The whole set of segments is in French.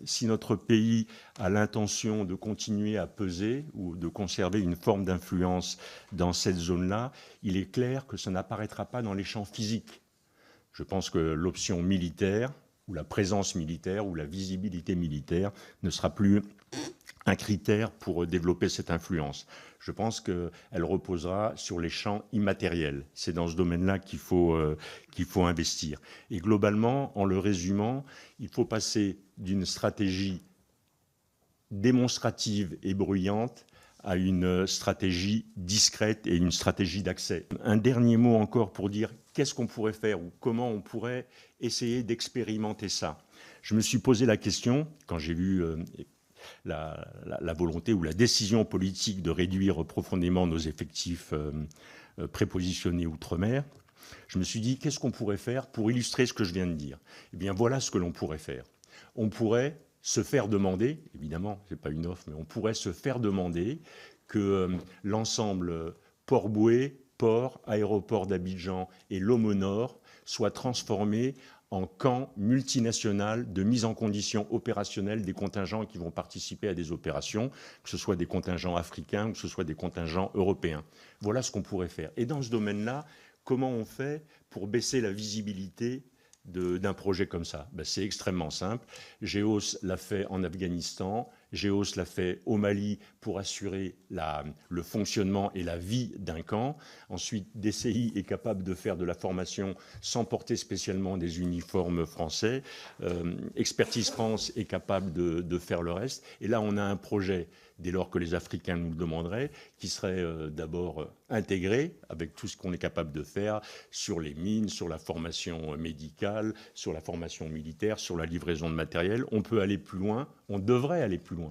si notre pays a l'intention de continuer à peser ou de conserver une forme d'influence dans cette zone-là, il est clair que ça n'apparaîtra pas dans les champs physiques. Je pense que l'option militaire, ou la présence militaire, ou la visibilité militaire ne sera plus un critère pour développer cette influence. Je pense qu'elle reposera sur les champs immatériels. C'est dans ce domaine-là qu'il faut investir. Et globalement, en le résumant, il faut passer d'une stratégie démonstrative et bruyante à une stratégie discrète et une stratégie d'accès. Un dernier mot encore pour dire qu'est-ce qu'on pourrait faire ou comment on pourrait essayer d'expérimenter ça. Je me suis posé la question, quand j'ai vu la volonté ou la décision politique de réduire profondément nos effectifs prépositionnés outre-mer, je me suis dit qu'est-ce qu'on pourrait faire pour illustrer ce que je viens de dire. Eh bien voilà ce que l'on pourrait faire. On pourrait se faire demander, évidemment, ce n'est pas une offre, mais on pourrait se faire demander que l'ensemble Port-Bouët, port, aéroport d'Abidjan et Lomo Nord soient transformés en camp multinational de mise en condition opérationnelle des contingents qui vont participer à des opérations, que ce soit des contingents africains ou que ce soit des contingents européens. Voilà ce qu'on pourrait faire. Et dans ce domaine-là, comment on fait pour baisser la visibilité d'un projet comme ça? C'est extrêmement simple. GEOS l'a fait en Afghanistan, GEOS l'a fait au Mali pour assurer le fonctionnement et la vie d'un camp. Ensuite, DCI est capable de faire de la formation sans porter spécialement des uniformes français. Expertise France est capable de faire le reste. Et là, on a un projet, dès lors que les Africains nous le demanderaient, qui serait d'abord intégré avec tout ce qu'on est capable de faire sur les mines, sur la formation médicale, sur la formation militaire, sur la livraison de matériel. On peut aller plus loin, on devrait aller plus loin.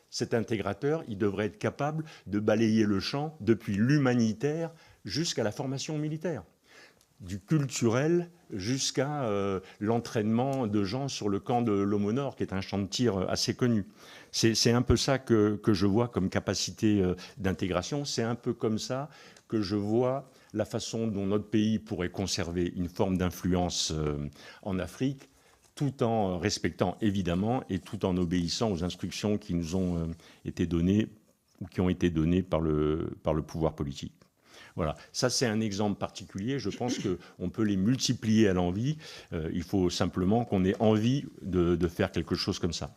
Cet intégrateur, il devrait être capable de balayer le champ depuis l'humanitaire jusqu'à la formation militaire, du culturel jusqu'à l'entraînement de gens sur le camp de Lomo Nord, qui est un champ de tir assez connu. C'est un peu ça que je vois comme capacité d'intégration. C'est un peu comme ça que je vois la façon dont notre pays pourrait conserver une forme d'influence en Afrique, tout en respectant évidemment et tout en obéissant aux instructions qui nous ont été données ou qui ont été données par le pouvoir politique. Voilà, ça c'est un exemple particulier. Je pense qu'on peut les multiplier à l'envi. Il faut simplement qu'on ait envie de faire quelque chose comme ça.